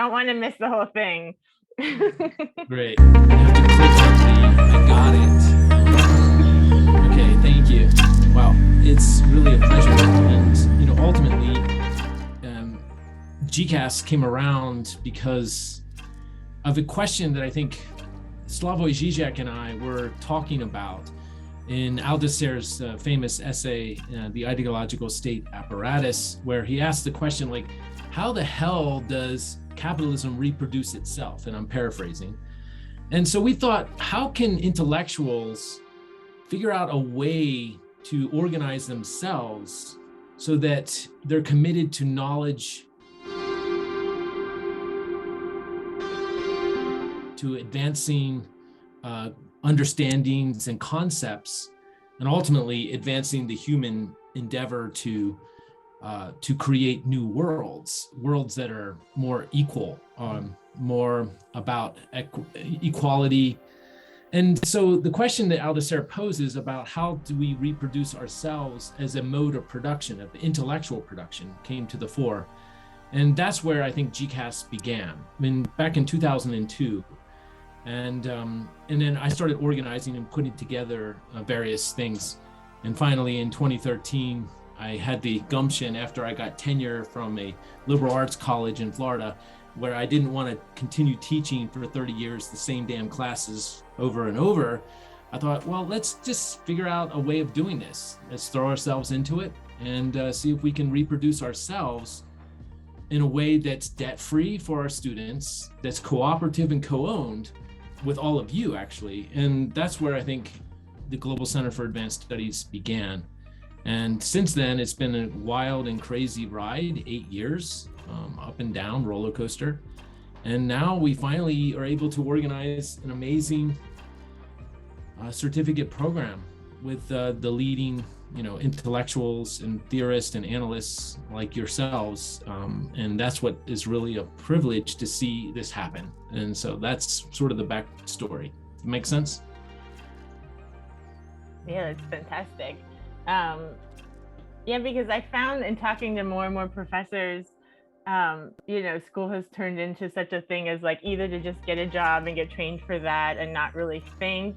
don't want to miss the whole thing. Great. You have to click on the, I got it. Okay, thank you. Wow, it's really a pleasure. And, ultimately, GCAS came around because of a question that I think Slavoj Žižek and I were talking about in Althusser's famous essay, The Ideological State Apparatus, where he asked the question, like, how the hell does capitalism reproduce itself? And I'm paraphrasing. And so we thought, how can intellectuals figure out a way to organize themselves so that they're committed to knowledge, to advancing understandings and concepts, and ultimately advancing the human endeavor to create new worlds that are more equal, more about equality. And so the question that Althusser poses about how do we reproduce ourselves as a mode of production, of intellectual production, came to the fore. And that's where I think GCAS began, back in 2002. And then I started organizing and putting together various things. And finally, in 2013, I had the gumption, after I got tenure from a liberal arts college in Florida, where I didn't want to continue teaching for 30 years the same damn classes over and over. I thought, well, let's just figure out a way of doing this. Let's throw ourselves into it and see if we can reproduce ourselves in a way that's debt-free for our students, that's cooperative and co-owned with all of you, actually. And that's where I think the Global Center for Advanced Studies began. And since then, it's been a wild and crazy ride, 8 years, up and down, roller coaster. And now we finally are able to organize an amazing certificate program with the leading, intellectuals and theorists and analysts like yourselves. And that's what is really a privilege to see this happen. And so that's sort of the backstory. Make sense? Yeah, it's fantastic. Because I found in talking to more and more professors, school has turned into such a thing as like either to just get a job and get trained for that and not really think.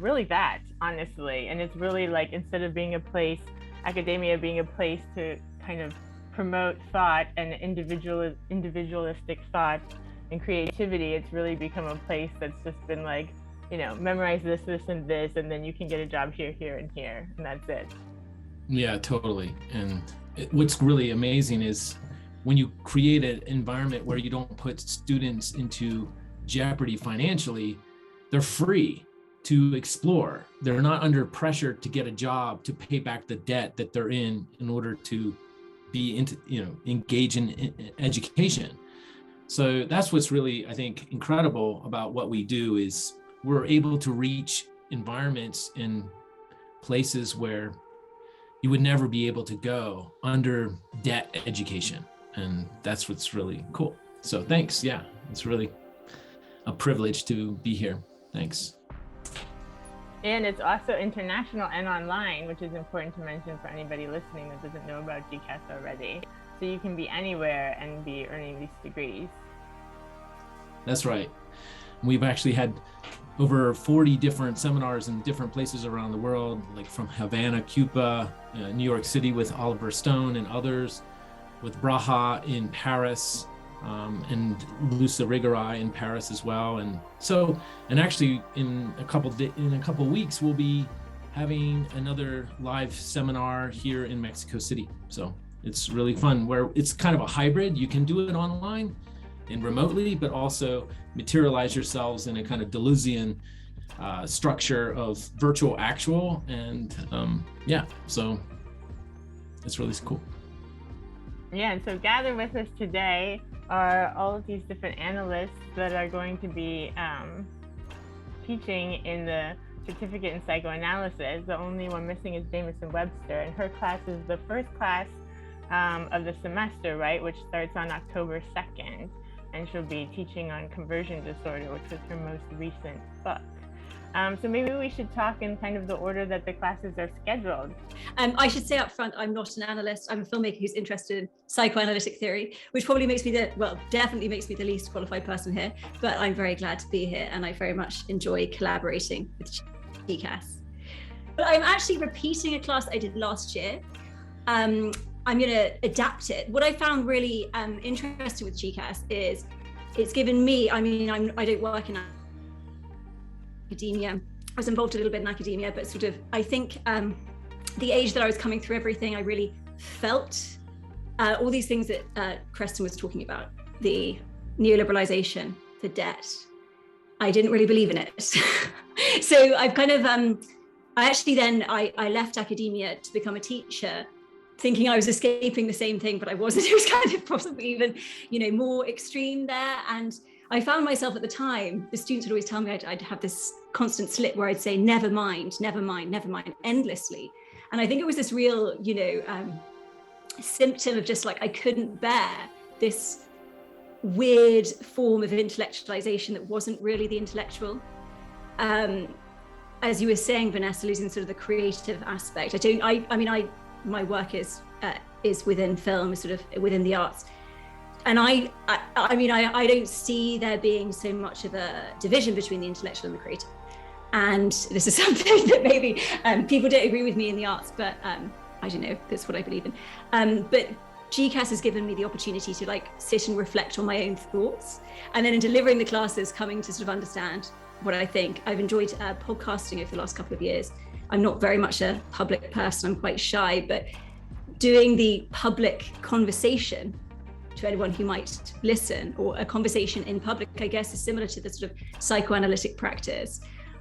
Really that, honestly. And it's really like, instead of being a place, academia being a place to kind of promote thought and individualistic thought and creativity, it's really become a place that's just been like, memorize this, and this, and then you can get a job here, here, and here, and that's it. Yeah, totally. And what's really amazing is when you create an environment where you don't put students into jeopardy financially, they're free to explore. They're not under pressure to get a job to pay back the debt that they're in order to be engage in education. So that's what's really, I think, incredible about what we do is we're able to reach environments in places where you would never be able to go under debt education. And that's what's really cool. So thanks. Yeah, it's really a privilege to be here. Thanks. And it's also international and online, which is important to mention for anybody listening that doesn't know about GCAS already. So you can be anywhere and be earning these degrees. That's right. We've actually had over 40 different seminars in different places around the world, like from Havana, Cuba, New York City with Oliver Stone and others, with Braha in Paris, and Luca Rigarai in Paris as well. And so, and actually in a couple weeks, we'll be having another live seminar here in Mexico City. So it's really fun, where it's kind of a hybrid. You can do it online and remotely, but also materialize yourselves in a kind of Deleuzian structure of virtual actual. And so it's really cool. Yeah, and so gathered with us today are all of these different analysts that are going to be teaching in the certificate in psychoanalysis. The only one missing is Jamison Webster, and her class is the first class of the semester, right, which starts on October 2nd. And she'll be teaching on conversion disorder, which was her most recent book. So maybe we should talk in kind of the order that the classes are scheduled. I should say up front, I'm not an analyst. I'm a filmmaker who's interested in psychoanalytic theory, which probably makes me definitely makes me the least qualified person here, but I'm very glad to be here and I very much enjoy collaborating with GCAS. But I'm actually repeating a class I did last year. I'm going to adapt it. What I found really interesting with GCAS is it's given me, I don't work in academia. I was involved a little bit in academia, but sort of, I think the age that I was coming through everything, I really felt all these things that Creston was talking about, the neoliberalization, the debt. I didn't really believe in it. So I've kind of, I left academia to become a teacher, thinking I was escaping the same thing, but I wasn't. It was kind of possibly even, more extreme there. And I found myself at the time, the students would always tell me I'd have this constant slip where I'd say, never mind, endlessly. And I think it was this real, symptom of just like, I couldn't bear this weird form of intellectualization that wasn't really the intellectual. As you were saying, Vanessa, losing sort of the creative aspect. My work is within film, sort of within the arts. And I don't see there being so much of a division between the intellectual and the creative. And this is something that maybe people don't agree with me in the arts, but I don't know, that's what I believe in. But GCAS has given me the opportunity to sit and reflect on my own thoughts. And then in delivering the classes, coming to sort of understand what I think. I've enjoyed podcasting over the last couple of years. I'm not very much a public person, I'm quite shy, but doing the public conversation to anyone who might listen, or a conversation in public, I guess, is similar to the sort of psychoanalytic practice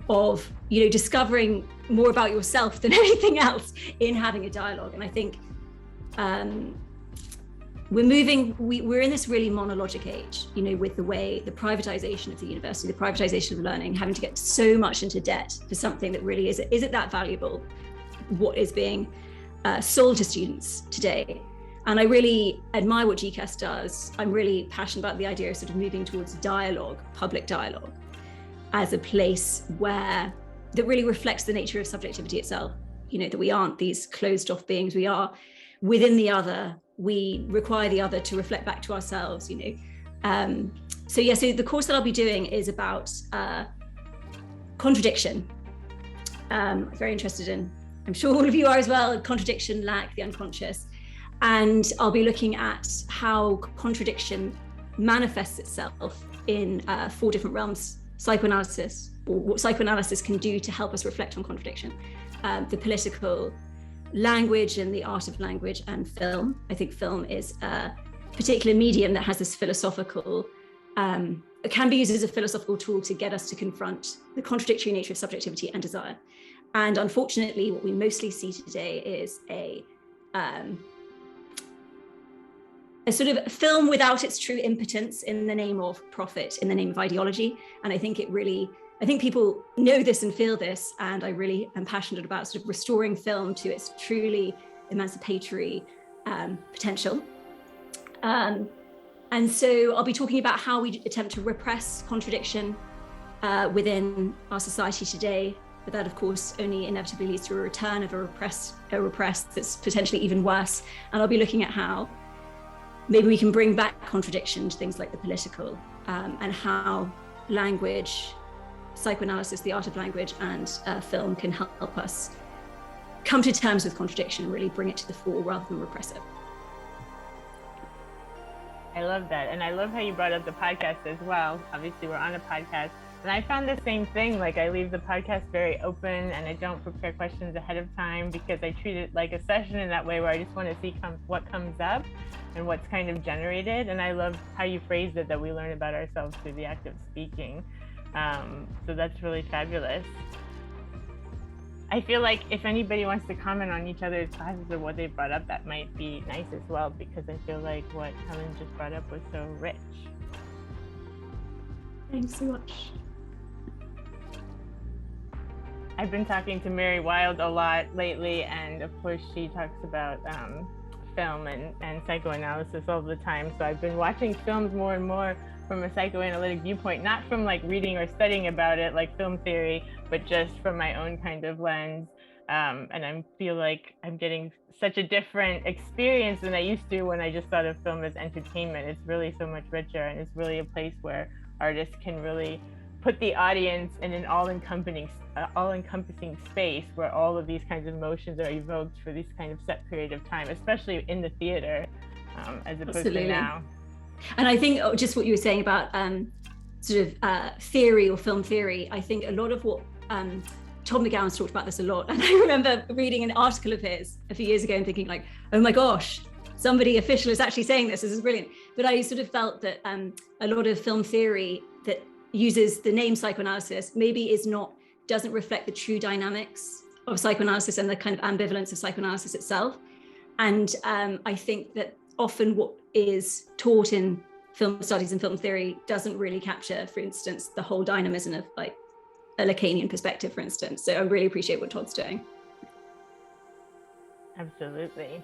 of, discovering more about yourself than anything else in having a dialogue. And I think we're in this really monologic age, with the way the privatization of the university, the privatization of learning, having to get so much into debt for something that really isn't that valuable, what is being sold to students today. And I really admire what GCAS does. I'm really passionate about the idea of sort of moving towards dialogue, public dialogue, as a place that really reflects the nature of subjectivity itself. That we aren't these closed off beings, we are within the other. We require the other to reflect back to ourselves, So the course that I'll be doing is about contradiction. I'm very interested in, I'm sure all of you are as well, contradiction, lack, the unconscious. And I'll be looking at how contradiction manifests itself in 4 different realms: psychoanalysis, or what psychoanalysis can do to help us reflect on contradiction, the political, language and the art of language, and film. I think film is a particular medium that has this philosophical, it can be used as a philosophical tool to get us to confront the contradictory nature of subjectivity and desire. And unfortunately, what we mostly see today is a sort of film without its true impotence in the name of profit, in the name of ideology. And I think people know this and feel this, and I really am passionate about sort of restoring film to its truly emancipatory potential. And so I'll be talking about how we attempt to repress contradiction within our society today, but that of course only inevitably leads to a return of a repressed that's potentially even worse. And I'll be looking at how maybe we can bring back contradiction to things like the political, and how language, psychoanalysis, the art of language, and film can help us come to terms with contradiction, really bring it to the fore rather than repress it. I love that. And I love how you brought up the podcast as well. Obviously, we're on a podcast. And I found the same thing. I leave the podcast very open, and I don't prepare questions ahead of time because I treat it like a session in that way, where I just want to see what comes up and what's kind of generated. And I love how you phrased it, that we learn about ourselves through the act of speaking. So that's really fabulous. I feel like if anybody wants to comment on each other's classes or what they brought up, that might be nice as well, because I feel like what Helen just brought up was so rich. Thanks so much. I've been talking to Mary Wild a lot lately, and of course she talks about film and psychoanalysis all the time. So I've been watching films more and more from a psychoanalytic viewpoint, not from like reading or studying about it like film theory, but just from my own kind of lens. And I feel like I'm getting such a different experience than I used to when I just thought of film as entertainment. It's really so much richer, and it's really a place where artists can really put the audience in an all-encompassing space where all of these kinds of emotions are evoked for this kind of set period of time, especially in the theater, as opposed Absolutely. to now. And I think just what you were saying about sort of theory or film theory, I think a lot of what Todd McGowan's talked about this a lot. And I remember reading an article of his a few years ago and thinking like, oh my gosh, somebody official is actually saying this is brilliant. But I sort of felt that a lot of film theory that uses the name psychoanalysis maybe doesn't reflect the true dynamics of psychoanalysis and the kind of ambivalence of psychoanalysis itself. And I think that often what is taught in film studies and film theory doesn't really capture, for instance, the whole dynamism of like a Lacanian perspective, for instance. So I really appreciate what Todd's doing. Absolutely.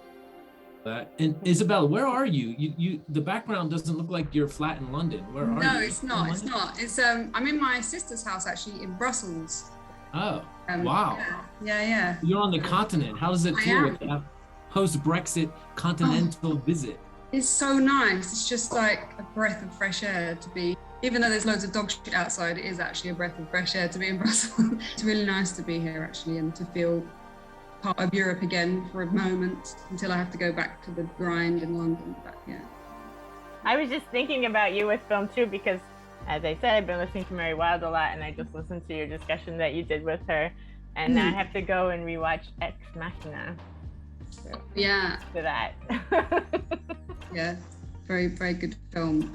And Isabel, where are you? You the background doesn't look like you're flat in London. Where are you? No, it's not. It's not. It's I'm in my sister's house actually in Brussels. Oh, wow. Yeah. You're on the continent. How does it feel with that post-Brexit continental visit? It's so nice. It's just like a breath of fresh air to be, even though there's loads of dog shit outside, it is actually a breath of fresh air to be in Brussels. It's really nice to be here actually, and to feel part of Europe again for a moment until I have to go back to the grind in London. But yeah. I was just thinking about you with film too, because as I said, I've been listening to Mary Wilde a lot, and I just listened to your discussion that you did with her, and I have to go and rewatch Ex Machina. So, yeah. For that. Yeah, very, very good film.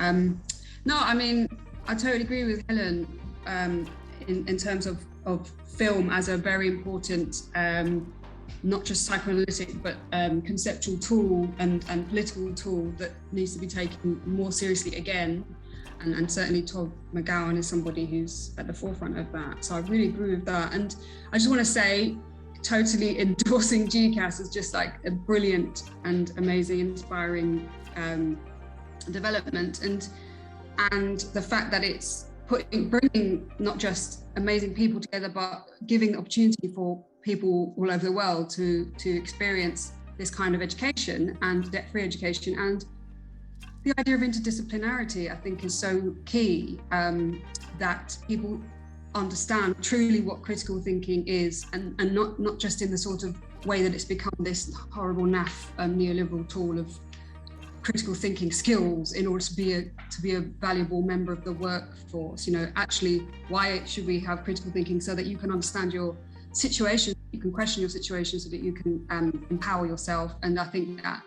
No, I mean, I totally agree with Helen in terms of film as a very important, not just psychoanalytic, but conceptual tool and political tool that needs to be taken more seriously again. And certainly Todd McGowan is somebody who's at the forefront of that. So I really agree with that. And I just want to say, totally endorsing GCAS as just like a brilliant and amazing, inspiring development. And the fact that it's bringing not just amazing people together, but giving the opportunity for people all over the world to experience this kind of education and debt-free education. And the idea of interdisciplinarity, I think, is so key, that people understand truly what critical thinking is, and not just in the sort of way that it's become this horrible naff neoliberal tool of critical thinking skills in order to be a valuable member of the workforce. You know, actually, why should we have critical thinking? So that you can understand your situation, you can question your situation, so that you can empower yourself. And I think that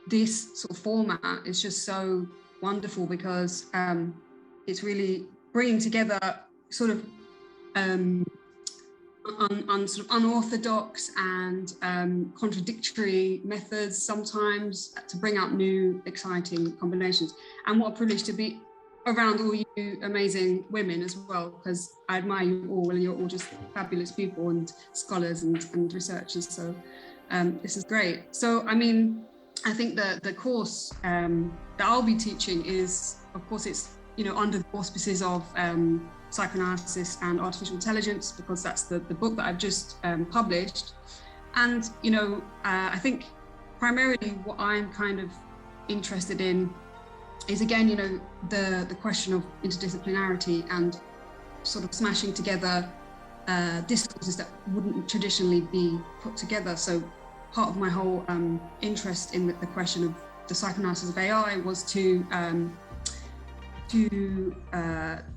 this sort of format is just so wonderful, because it's really bringing together sort of sort of unorthodox and contradictory methods sometimes to bring out new exciting combinations. And what a privilege to be around all you amazing women as well, because I admire you all, and you're all just fabulous people and scholars and researchers. So this is great. So I mean, I think the course that I'll be teaching is, of course, it's, you know, under the auspices of psychoanalysis and artificial intelligence, because that's the book that I've just published. And, you know, I think primarily what I'm kind of interested in is, again, you know, the question of interdisciplinarity and sort of smashing together discourses that wouldn't traditionally be put together. So part of my whole interest in the question of the psychoanalysis of AI was to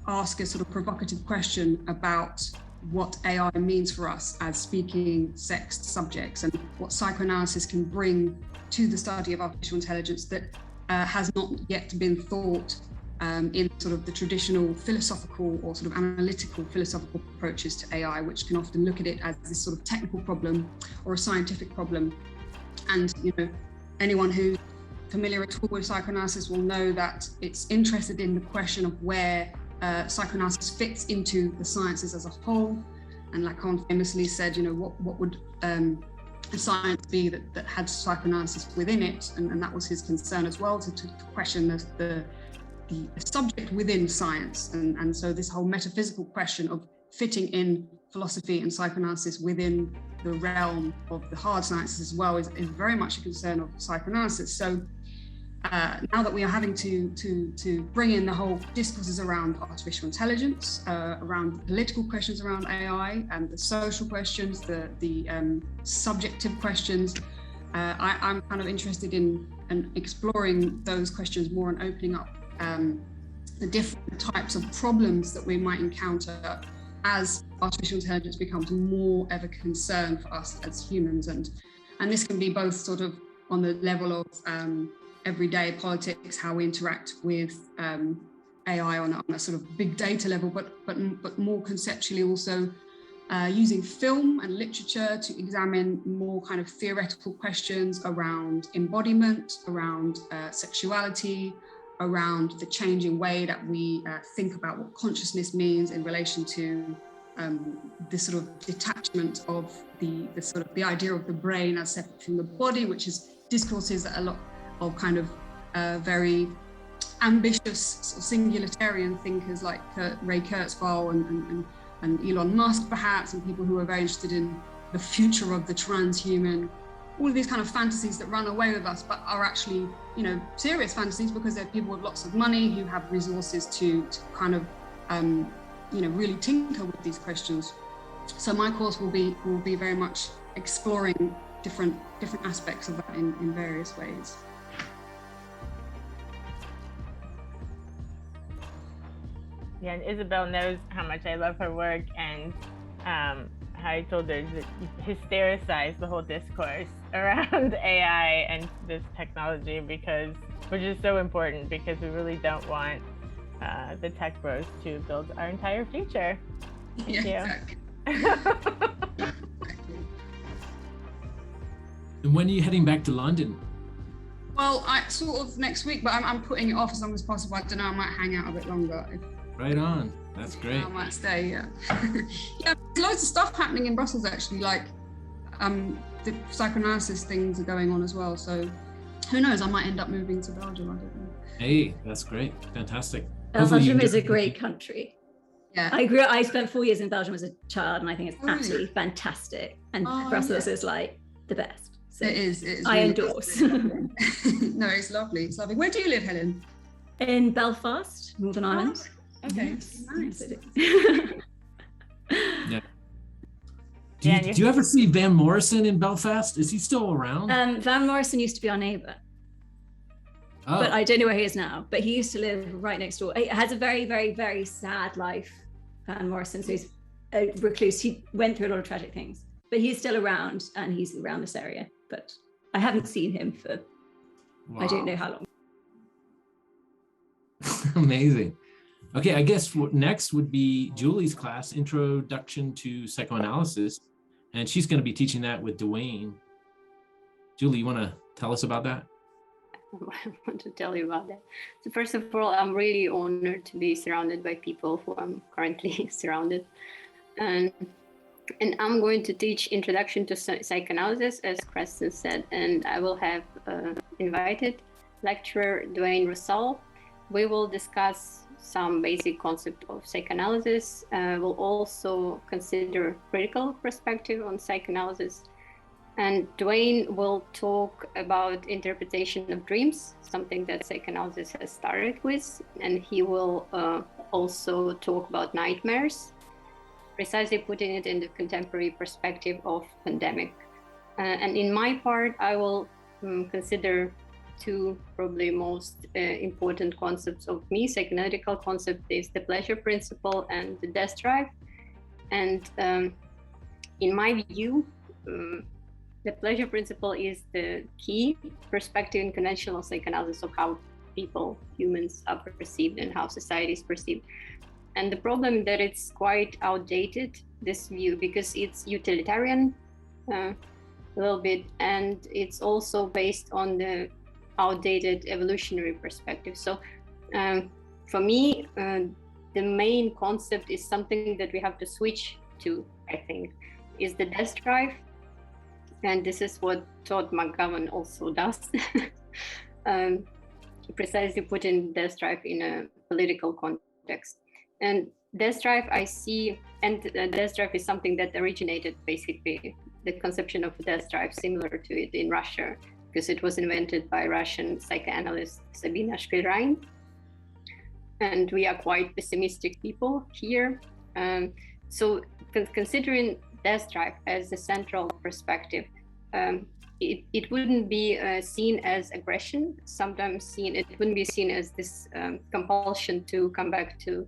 ask a sort of provocative question about what AI means for us as speaking sexed subjects, and what psychoanalysis can bring to the study of artificial intelligence that has not yet been thought in sort of the traditional philosophical or sort of analytical philosophical approaches to AI, which can often look at it as this sort of technical problem or a scientific problem. And, you know, anyone who's familiar at all with psychoanalysis will know that it's interested in the question of where psychoanalysis fits into the sciences as a whole. And Lacan famously said, you know, what would a science be that had psychoanalysis within it? And that was his concern as well, to question the subject within science. And so this whole metaphysical question of fitting in philosophy and psychoanalysis within the realm of the hard sciences as well is very much a concern of psychoanalysis. So now that we are having to bring in the whole discourses around artificial intelligence, around political questions around AI, and the social questions, the subjective questions, I'm kind of interested in exploring those questions more and opening up the different types of problems that we might encounter as artificial intelligence becomes more of a concern for us as humans. And this can be both sort of on the level of everyday politics, how we interact with AI on a sort of big data level, but more conceptually also using film and literature to examine more kind of theoretical questions around embodiment, around sexuality, around the changing way that we think about what consciousness means in relation to this sort of detachment of the idea of the brain as separate from the body, which is discourses that a lot of kind of very ambitious sort of singularitarian thinkers like Ray Kurzweil and Elon Musk perhaps, and people who are very interested in the future of the transhuman, all of these kind of fantasies that run away with us, but are actually, you know, serious fantasies because they're people with lots of money who have resources to kind of, you know, really tinker with these questions. So my course will be very much exploring different aspects of that in various ways. Yeah, and Isabel knows how much I love her work, and how I told her to hystericize the whole discourse around AI and this technology, which is so important, because we really don't want the tech bros to build our entire future. Thank you. Exactly. And when are you heading back to London? Well, I sort of next week, but I'm putting it off as long as possible. I don't know, I might hang out a bit longer. Right on. That's great. I might stay, yeah. Yeah, there's loads of stuff happening in Brussels actually, like the psychoanalysis things are going on as well. So who knows, I might end up moving to Belgium, I don't know. Hey, that's great. Fantastic. Belgium is a great country. Yeah. I spent 4 years in Belgium as a child, and I think it's absolutely fantastic. And Brussels is like the best. So it is I really endorse. No, it's lovely. It's lovely. Where do you live, Helen? In Belfast, Northern Ireland. Okay, Yes. nice. Yeah. Do you ever see Van Morrison in Belfast? Is he still around? Van Morrison used to be our neighbour. Oh. But I don't know where he is now. But he used to live right next door. He has a very, very, very sad life, Van Morrison. So he's a recluse. He went through a lot of tragic things. But he's still around, and he's around this area. But I haven't seen him for I don't know how long. Amazing. Okay, I guess next would be Julie's class, Introduction to Psychoanalysis. And she's going to be teaching that with Dwayne. Julie, you want to tell us about that? I want to tell you about that. So first of all, I'm really honored to be surrounded by people who I'm currently surrounded. And I'm going to teach Introduction to Psychoanalysis, as Preston said, and I will have invited lecturer Dwayne Russell. We will discuss some basic concept of psychoanalysis. We'll also consider critical perspective on psychoanalysis. And Dwayne will talk about interpretation of dreams, something that psychoanalysis has started with. And he will also talk about nightmares, precisely putting it in the contemporary perspective of pandemic. And in my part, I will consider two probably most important concepts of me. Psychoanalytical concept is the pleasure principle and the death drive. And in my view, the pleasure principle is the key perspective in conventional psychoanalysis of how people, humans, are perceived and how society is perceived. And the problem is that it's quite outdated, this view, because it's utilitarian a little bit, and it's also based on the outdated evolutionary perspective. So for me, the main concept is something that we have to switch to, I think, is the death drive. And this is what Todd McGowan also does. precisely putting death drive in a political context. And death drive I see, and death drive is something that originated basically the conception of death drive similar to it in Russia, because it was invented by Russian psychoanalyst Sabina Shpilrein. And we are quite pessimistic people here. So considering death drive as the central perspective, it wouldn't be seen as aggression. Sometimes it wouldn't be seen as this compulsion to come back to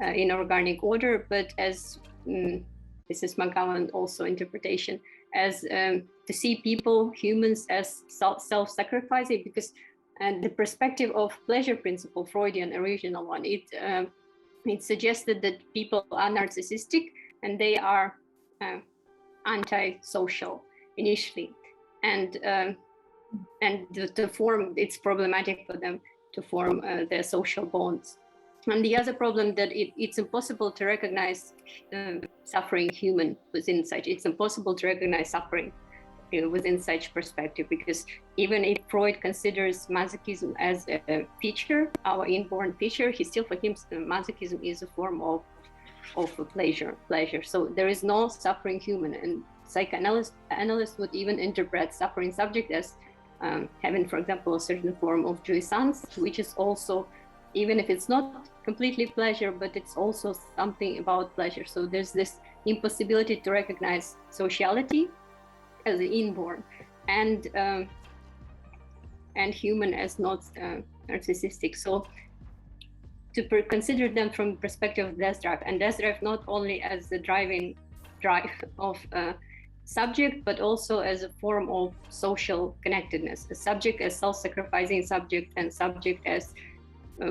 inorganic order, but as this is McGowan also interpretation, as to see people, humans, as self-sacrificing, because the perspective of pleasure principle, Freudian original one, it suggested that people are narcissistic and they are anti-social initially, and to form, it's problematic for them to form their social bonds. And the other problem that it's impossible to recognize suffering human within such. It's impossible to recognize suffering within such perspective, because even if Freud considers masochism as a feature, our inborn feature, for him masochism is a form of pleasure. So there is no suffering human, and psychoanalysts would even interpret suffering subject as having, for example, a certain form of jouissance, which is also, even if it's not completely pleasure, but it's also something about pleasure. So there's this impossibility to recognize sociality as inborn, and human as not narcissistic. So to consider them from the perspective of death drive, and death drive not only as the driving drive of subject, but also as a form of social connectedness, a subject as self-sacrificing subject, and subject as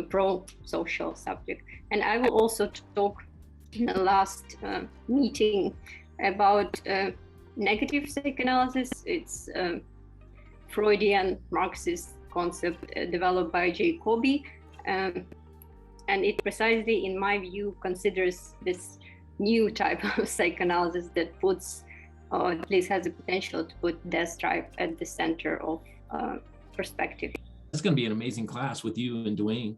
pro-social subject. And I will also talk in the last meeting about negative psychoanalysis. It's Freudian Marxist concept developed by Jacobi, and it precisely, in my view, considers this new type of psychoanalysis that puts, or at least has the potential to put death drive at the center of perspective. That's going to be an amazing class with you and Dwayne.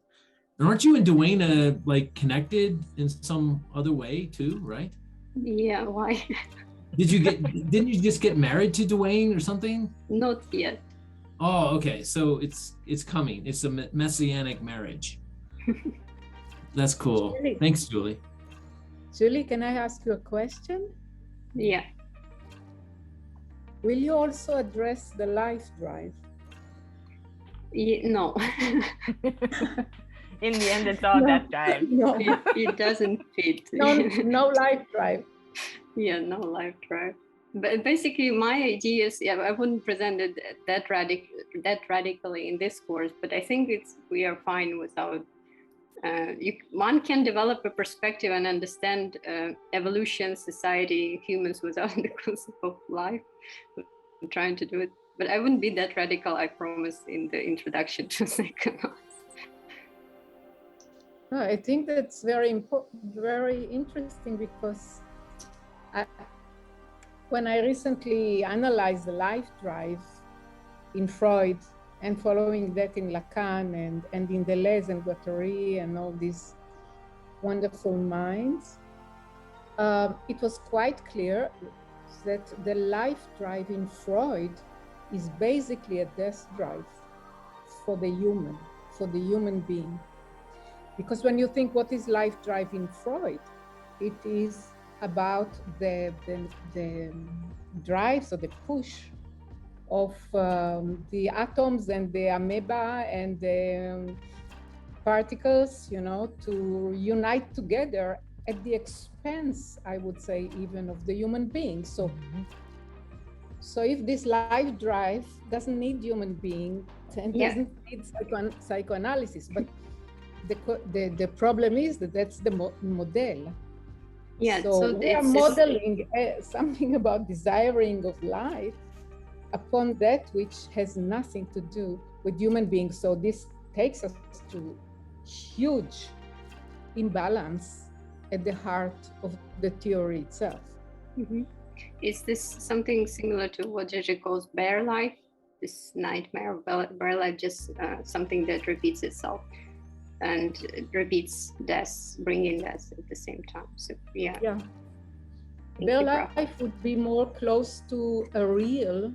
And aren't you and Dwayne like connected in some other way too, right? Yeah, why? Didn't you just get married to Dwayne or something? Not yet. Oh, okay. So it's coming. It's a messianic marriage. That's cool. Julie. Thanks, Julie. Julie, can I ask you a question? Yeah. Will you also address the life drive? No. In the end, it's all death drive. No, it doesn't fit. no life drive. Yeah, no life drive. But basically, my ideas, I wouldn't present it that radically in this course, but I think we are fine without. One can develop a perspective and understand evolution, society, humans without the concept of life. I'm trying to do it, but I wouldn't be that radical, I promise, in the introduction to psychoanalysis. No, I think that's very important, very interesting, because when I recently analyzed the life drive in Freud, and following that in Lacan and in Deleuze and Guattari and all these wonderful minds, it was quite clear that the life drive in Freud is basically a death drive for the human being. Because when you think what is life drive in Freud, it is about the drives or the push of the atoms and the amoeba and the particles, to unite together at the expense, I would say, even of the human being. So if this life drive doesn't need human being and doesn't need psychoanalysis, but the problem is that that's the model. Yeah, so we are modeling something about desiring of life upon that which has nothing to do with human beings. So this takes us to huge imbalance at the heart of the theory itself. Mm-hmm. Is this something similar to what Jerzy calls bare life? this nightmare of bare life, just something that repeats itself and it repeats death, bringing death at the same time. So yeah. Bare life would be more close to a real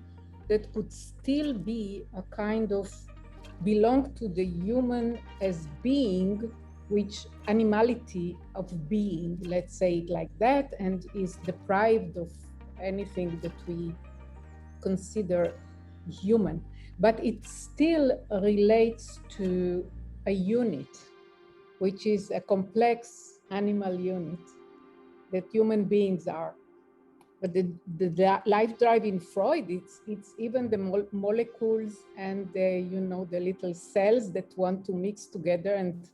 that could still be a kind of belong to the human as being, which animality of being, let's say it like that, and is deprived of anything that we consider human. But it still relates to a unit, which is a complex animal unit that human beings are. But the life drive in Freud, it's even the molecules and the little cells that want to mix together, and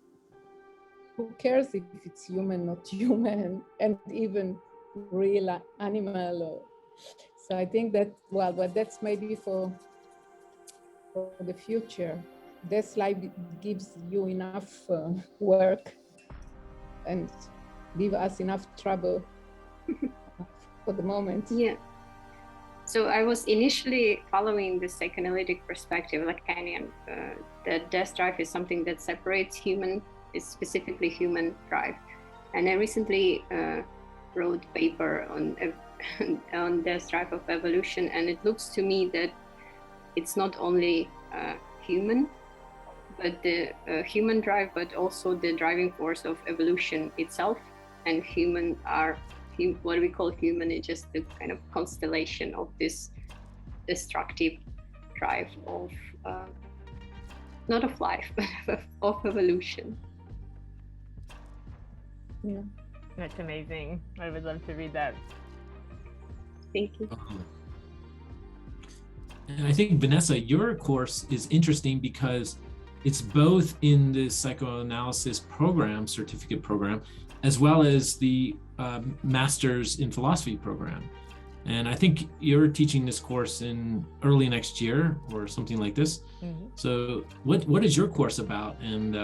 who cares if it's human, not human, and even real animal. So I think that, well, but that's maybe for the future. This life gives you enough work and give us enough trouble for the moment. Yeah. So I was initially following the psychoanalytic perspective, Lacanian, that death drive is something that separates human, is specifically human drive. And I recently wrote a paper on death drive of evolution, and it looks to me that it's not only human, but the human drive, but also the driving force of evolution itself. And human are, what we call human is just the kind of constellation of this destructive drive of, not of life, but of evolution. Yeah. That's amazing. I would love to read that. Thank you. And I think, Vanessa, your course is interesting because it's both in the psychoanalysis program, certificate program, as well as the master's in philosophy program. And I think you're teaching this course in early next year or something like this. Mm-hmm. So what is your course about? And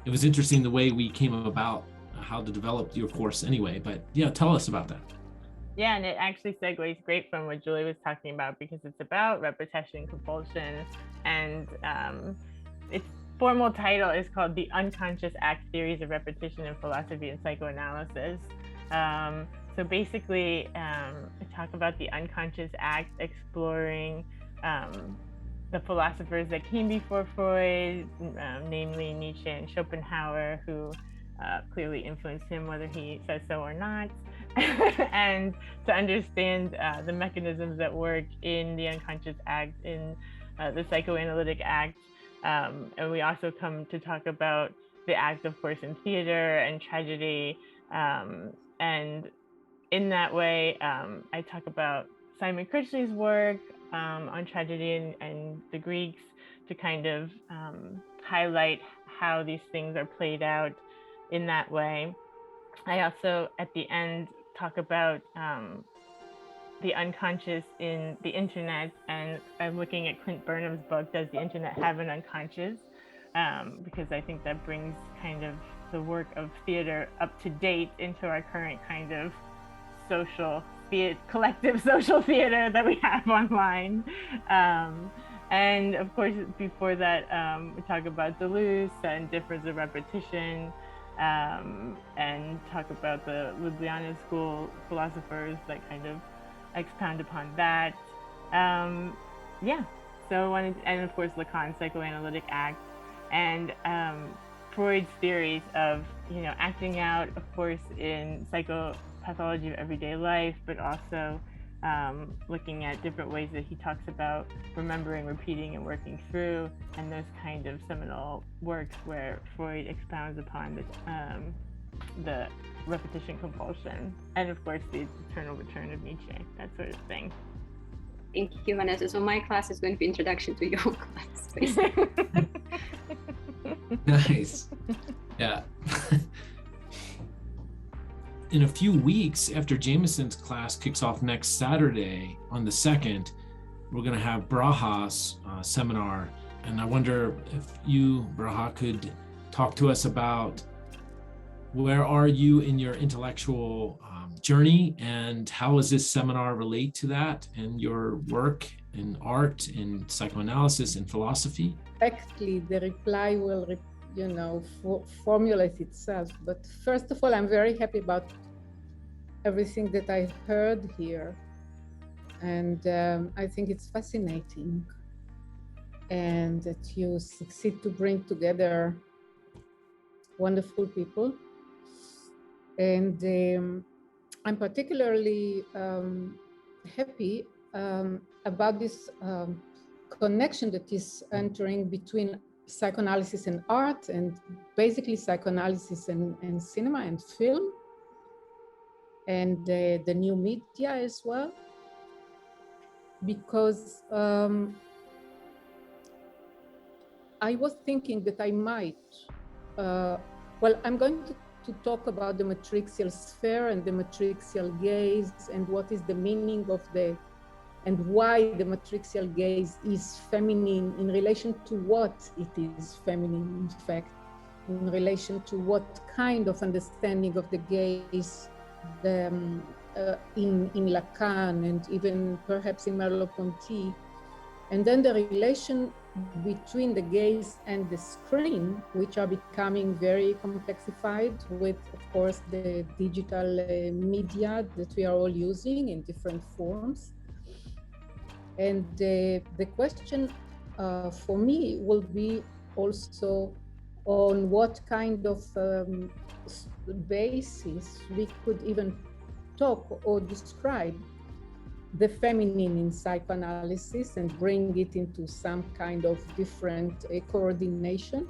it was interesting the way we came about how to develop your course anyway, but yeah, tell us about that. Yeah, and it actually segues great from what Julie was talking about, because it's about repetition compulsion, and its formal title is called The Unconscious Act Theories of Repetition in Philosophy and Psychoanalysis. So basically, we talk about the unconscious act, exploring the philosophers that came before Freud, namely Nietzsche and Schopenhauer, who clearly influenced him, whether he says so or not, and to understand the mechanisms that work in the unconscious act, in the psychoanalytic act. And we also come to talk about the act, of course, in theater and tragedy. And in that way, I talk about Simon Critchley's work on tragedy and the Greeks, to kind of highlight how these things are played out in that way. I also, at the end, talk about the unconscious in the internet, and I'm looking at Clint Burnham's book, Does the Internet Have an Unconscious? Because I think that brings kind of the work of theater up to date into our current kind of collective social theater that we have online. And of course, before that, we talk about Deleuze and difference of repetition, and talk about the Ljubljana school philosophers that kind of expound upon that. And of course Lacan's psychoanalytic act, and Freud's theories of acting out, of course, in psychopathology of everyday life, but also looking at different ways that he talks about remembering, repeating, and working through, and those kind of seminal works where Freud expounds upon the repetition compulsion, and of course the eternal return of Nietzsche, that sort of thing. Thank you, Vanessa. So my class is going to be introduction to your class, basically. Nice. Yeah. In a few weeks after Jameson's class kicks off next Saturday on the 2nd, we're going to have Braha's seminar. And I wonder if you, Braha, could talk to us about where are you in your intellectual journey, and how does this seminar relate to that and your work art, in psychoanalysis, in philosophy? Exactly, the reply will, formulate itself. But first of all, I'm very happy about everything that I heard here. And I think it's fascinating. And that you succeed to bring together wonderful people. And I'm particularly happy about this connection that is entering between psychoanalysis and art, and basically psychoanalysis and cinema and film, and the new media as well. Because I was thinking that I might, I'm going to talk about the matrixial sphere and the matrixial gaze, and what is the meaning of and why the matrixial gaze is feminine in relation to what it is feminine, in fact, in relation to what kind of understanding of the gaze in Lacan, and even perhaps in Merleau-Ponty, and then the relation between the gaze and the screen, which are becoming very complexified with, of course, the digital media that we are all using in different forms. And the question for me will be also on what kind of basis we could even talk or describe the feminine in psychoanalysis and bring it into some kind of different coordination,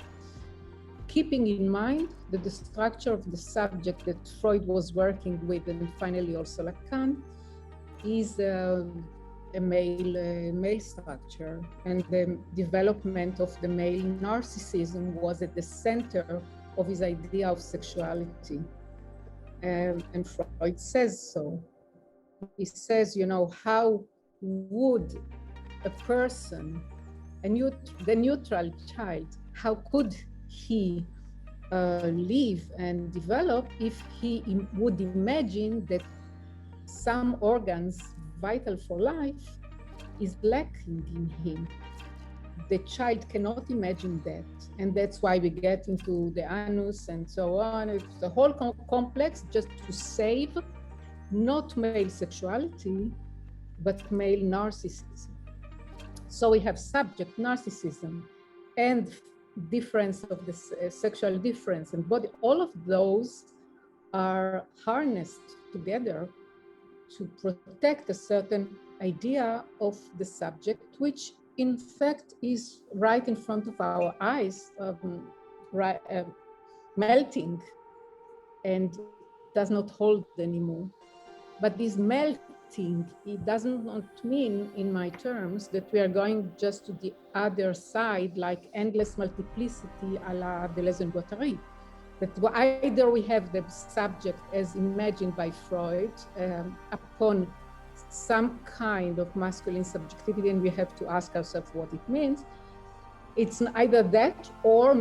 keeping in mind that the structure of the subject that Freud was working with, and finally also Lacan, is a male structure, and the development of the male narcissism was at the center of his idea of sexuality. And Freud says so. He says, how would a person, the neutral child, how could he live and develop if he would imagine that some organs vital for life is lacking in him? The child cannot imagine that. And that's why we get into the anus and so on. It's the whole complex just to save not male sexuality, but male narcissism. So we have subject narcissism and difference of the sexual difference and body. All of those are harnessed together to protect a certain idea of the subject, which in fact is right in front of our eyes, melting and does not hold anymore. But this melting, it doesn't not mean, in my terms, that we are going just to the other side, like endless multiplicity a la Deleuze and Guattari. That either we have the subject as imagined by Freud upon some kind of masculine subjectivity, and we have to ask ourselves what it means. It's either that or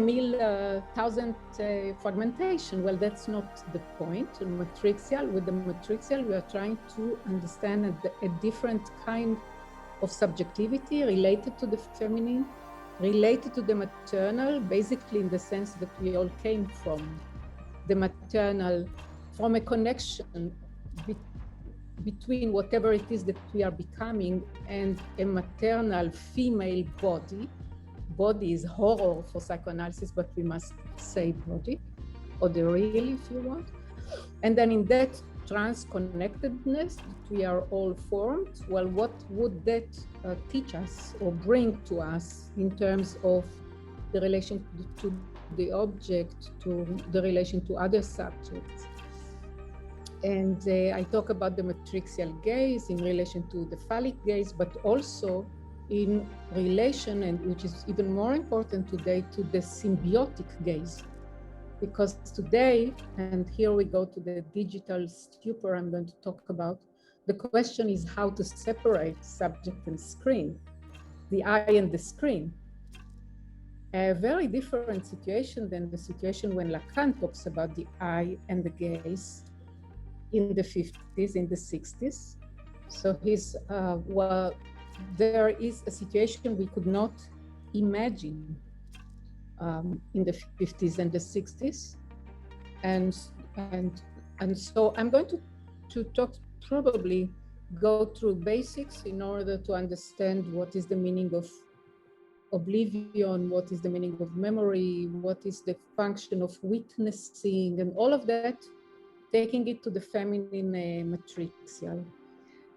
thousand fragmentation. Well, that's not the point. With the matrixial, we are trying to understand a different kind of subjectivity related to the feminine, related to the maternal, basically in the sense that we all came from the maternal, from a connection between whatever it is that we are becoming and a maternal female body. Body is horror for psychoanalysis, but we must say body, or the real, if you want. And then in that trans-connectedness that we are all formed, well, what would that teach us or bring to us in terms of the relation to the object, to the relation to other subjects? And I talk about the matrixial gaze in relation to the phallic gaze, but also in relation, and which is even more important today, to the symbiotic gaze. Because today, and here we go to the digital stupor I'm going to talk about, the question is how to separate subject and screen, the eye and the screen. A very different situation than the situation when Lacan talks about the eye and the gaze in the 50s, in the 60s. So he's, there is a situation we could not imagine in the 50s and the 60s. And so I'm going to talk, probably go through basics in order to understand what is the meaning of oblivion, what is the meaning of memory, what is the function of witnessing, and all of that, taking it to the feminine matrixial.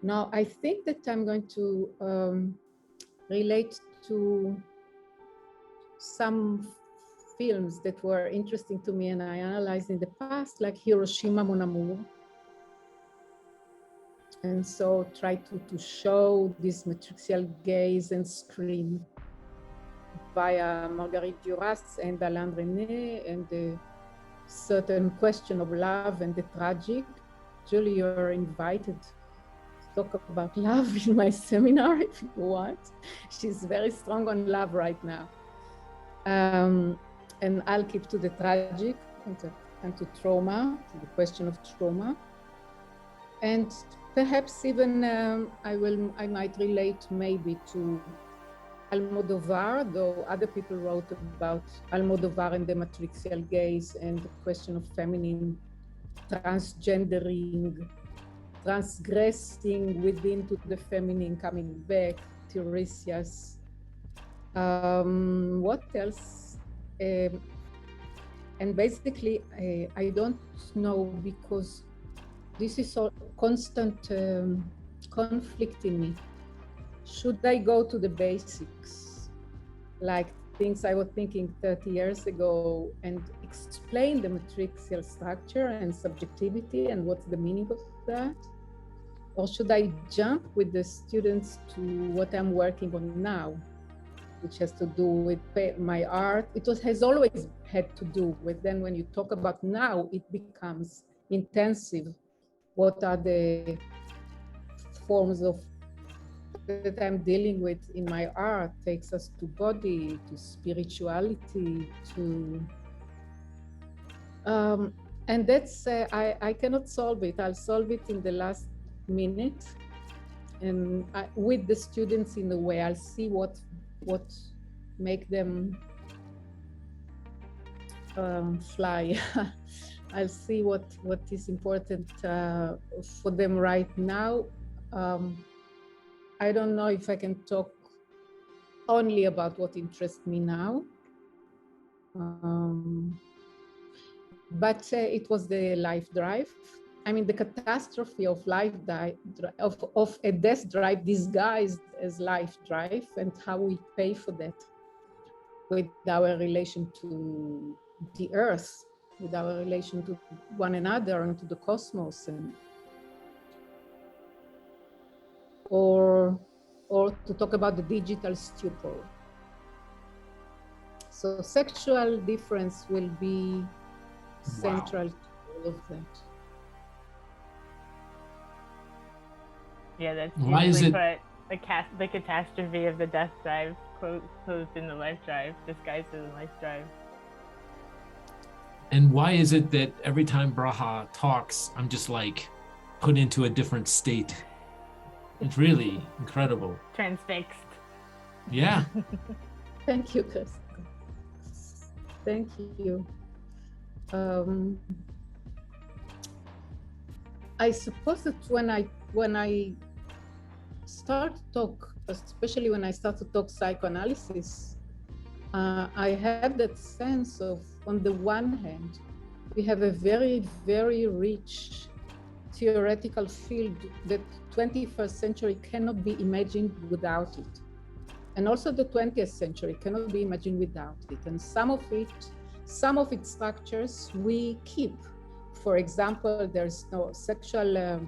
Now, I think that I'm going to relate to some films that were interesting to me and I analyzed in the past, like Hiroshima Mon Amour. And so try to show this matrixial gaze and scream via Marguerite Duras and Alain Resnais, and the certain question of love and the tragic. Julie, you're invited to talk about love in my seminar if you want. She's very strong on love right now. And I'll keep to the tragic and to trauma, to the question of trauma. And perhaps even I might relate maybe to Almodovar, though other people wrote about Almodovar and the matrixial gaze and the question of feminine transgendering, transgressing within to the feminine, coming back, Tiresias. What else? And basically, I don't know, because this is a constant conflict in me. Should I go to the basics, like things I was thinking 30 years ago, and explain the matrixial structure and subjectivity and what's the meaning of that? Or should I jump with the students to what I'm working on now, which has to do with my art? Has always had to do with, then when you talk about now, it becomes intensive. What are the forms of that I'm dealing with in my art? Takes us to body, to spirituality, to and that's I cannot solve it. I'll solve it in the last minute, and with the students in a way. I'll see what make them fly. I'll see what is important for them right now. I don't know if I can talk only about what interests me now, but it was the life drive. I mean, the catastrophe of life of a death drive disguised as life drive, and how we pay for that with our relation to the earth, with our relation to one another and to the cosmos, and or to talk about the digital stupor. So sexual difference will be central to all of that. Yeah, that's Why is usually it put the catastrophe of the death drive closed in the life drive, disguised as a life drive. And why is it that every time Braha talks, I'm just like put into a different state? It's really incredible. Transfixed. Yeah. Thank you, Chris. Thank you. I suppose that when I start to talk, especially when I start to talk psychoanalysis, I have that sense of, on the one hand, we have a very, very rich theoretical field that 21st century cannot be imagined without it. And also the 20th century cannot be imagined without it. And some of its structures we keep. For example, there's no sexual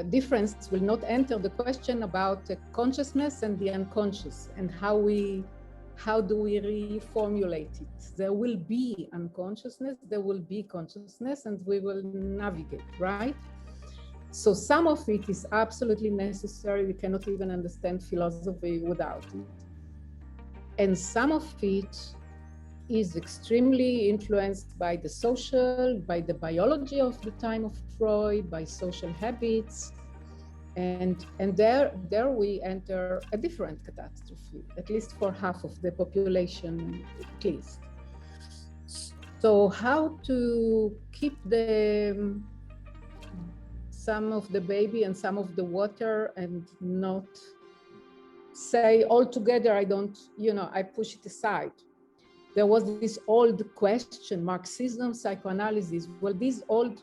difference will not enter the question about consciousness and the unconscious, and how do we reformulate it. There will be unconsciousness, there will be consciousness, and we will navigate, right? So some of it is absolutely necessary. We cannot even understand philosophy without it. And some of it is extremely influenced by the social, by the biology of the time of Freud, by social habits. And there we enter a different catastrophe, at least for half of the population, at least. So how to keep some of the baby and some of the water, and not say altogether, I don't, I push it aside. There was this old question, Marxism, psychoanalysis. Well, this old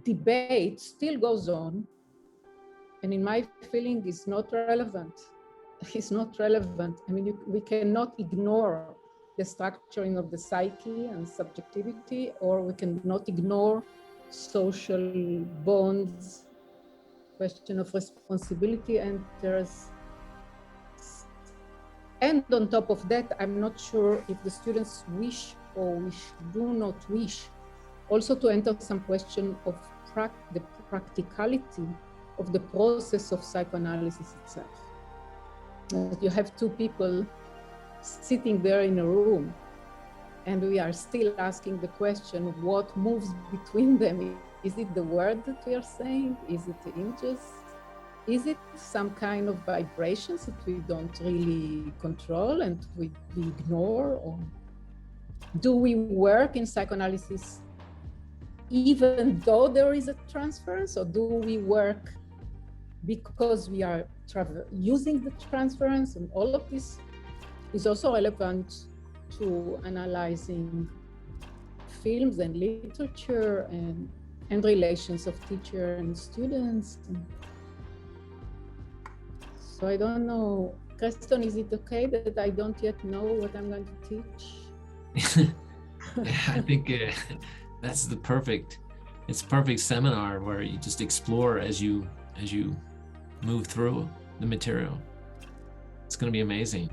debate still goes on, and in my feeling is not relevant. It's not relevant. I mean, we cannot ignore the structuring of the psyche and subjectivity, or we cannot ignore social bonds, question of responsibility enters. And on top of that, I'm not sure if the students wish or do not wish also to enter some question of the practicality of the process of psychoanalysis itself. You have two people sitting there in a room, and we are still asking the question, what moves between them? Is it the word that we are saying? Is it the images? Is it some kind of vibrations that we don't really control and we ignore? Or do we work in psychoanalysis even though there is a transference, or do we work because we are using the transference? And all of this is also relevant to analyzing films and literature and relations of teacher and students. So I don't know, Creston, is it okay that I don't yet know what I'm going to teach? I think that's the perfect seminar where you just explore as you move through the material. It's going to be amazing.